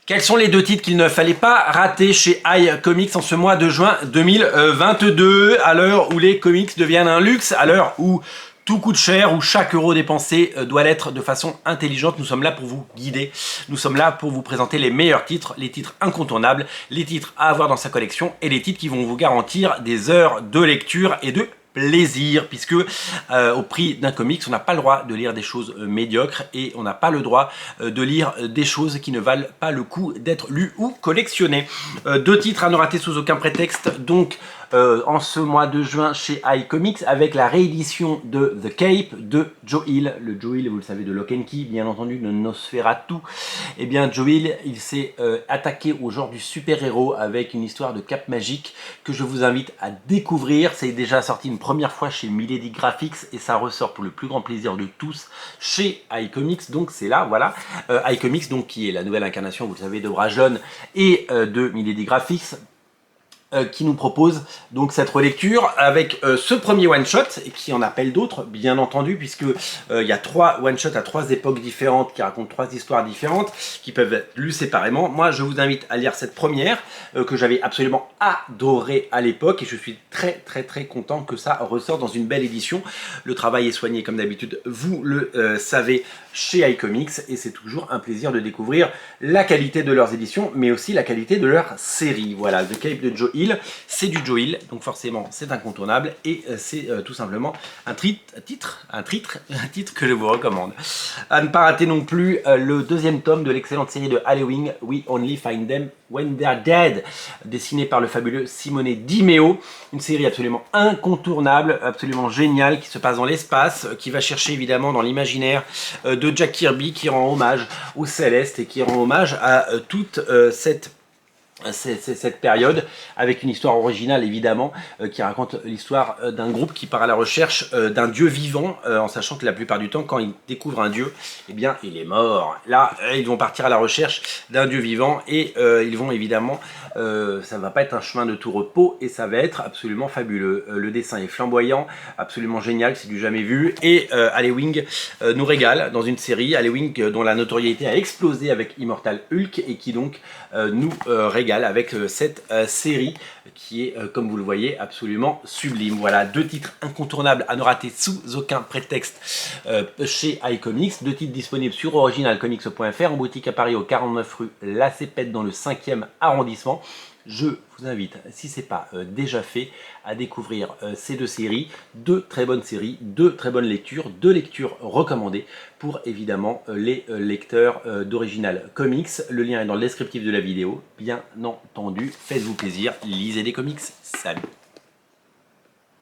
Quels sont les deux titres qu'il ne fallait pas rater chez iComics en ce mois de juin 2022, à l'heure où les comics deviennent un luxe, à l'heure où tout coûte cher, où chaque euro dépensé doit l'être de façon intelligente? Nous sommes là pour vous guider, nous sommes là pour vous présenter les meilleurs titres, les titres incontournables, les titres à avoir dans sa collection et les titres qui vont vous garantir des heures de lecture et de plaisir, puisque au prix d'un comics, on n'a pas le droit de lire des choses médiocres et on n'a pas le droit de lire des choses qui ne valent pas le coup d'être lues ou collectionnées. Deux titres à ne rater sous aucun prétexte, donc en ce mois de juin chez iComics, avec la réédition de The Cape de Joe Hill. Le Joe Hill, vous le savez, de Lock and Key, bien entendu, de Nosferatu. Et bien, Joe Hill, il s'est attaqué au genre du super-héros avec une histoire de cape magique que je vous invite à découvrir. C'est déjà sorti une première fois chez Milady Graphics et ça ressort pour le plus grand plaisir de tous chez iComics. Donc c'est là, voilà, iComics, donc qui est la nouvelle incarnation, vous le savez, de Bras Jaune et de Milady Graphics, qui nous propose donc cette relecture avec ce premier one-shot et qui en appelle d'autres, bien entendu, puisque il y a trois one-shots à trois époques différentes qui racontent trois histoires différentes qui peuvent être lues séparément. Moi, je vous invite à lire cette première que j'avais absolument adorée à l'époque et je suis très content que ça ressorte dans une belle édition. Le travail est soigné comme d'habitude, vous le savez, chez iComics, et c'est toujours un plaisir de découvrir la qualité de leurs éditions, mais aussi la qualité de leur série. Voilà, The Cape de Joe Hill, c'est du Joe Hill, donc forcément c'est incontournable, et c'est tout simplement un titre que je vous recommande. À ne pas rater non plus le deuxième tome de l'excellente série de Halloween, We Only Find Them When They're Dead, dessiné par le fabuleux Simone Di Meo, une série absolument incontournable, absolument géniale, qui se passe dans l'espace, qui va chercher évidemment dans l'imaginaire de Jack Kirby, qui rend hommage au Céleste et qui rend hommage à toute cette période, avec une histoire originale évidemment, qui raconte l'histoire d'un groupe qui part à la recherche d'un dieu vivant, en sachant que la plupart du temps, quand ils découvrent un dieu, eh bien il est mort. Là, ils vont partir à la recherche d'un dieu vivant et ils vont évidemment, ça va pas être un chemin de tout repos et ça va être absolument fabuleux. Le dessin est flamboyant, absolument génial, c'est du jamais vu, et Halloween nous régale dans une série, Halloween dont la notoriété a explosé avec Immortal Hulk et qui donc nous régale avec cette série qui est, comme vous le voyez, absolument sublime. Voilà, deux titres incontournables à ne rater sous aucun prétexte chez iComics. Deux titres disponibles sur originalcomics.fr, en boutique à Paris au 49 rue La Cépette dans le 5e arrondissement. Je vous invite, si ce n'est pas déjà fait, à découvrir ces deux séries, deux très bonnes séries, deux très bonnes lectures, deux lectures recommandées pour évidemment les lecteurs d'Original Comics. Le lien est dans le descriptif de la vidéo, bien entendu. Faites-vous plaisir, lisez des comics. Salut!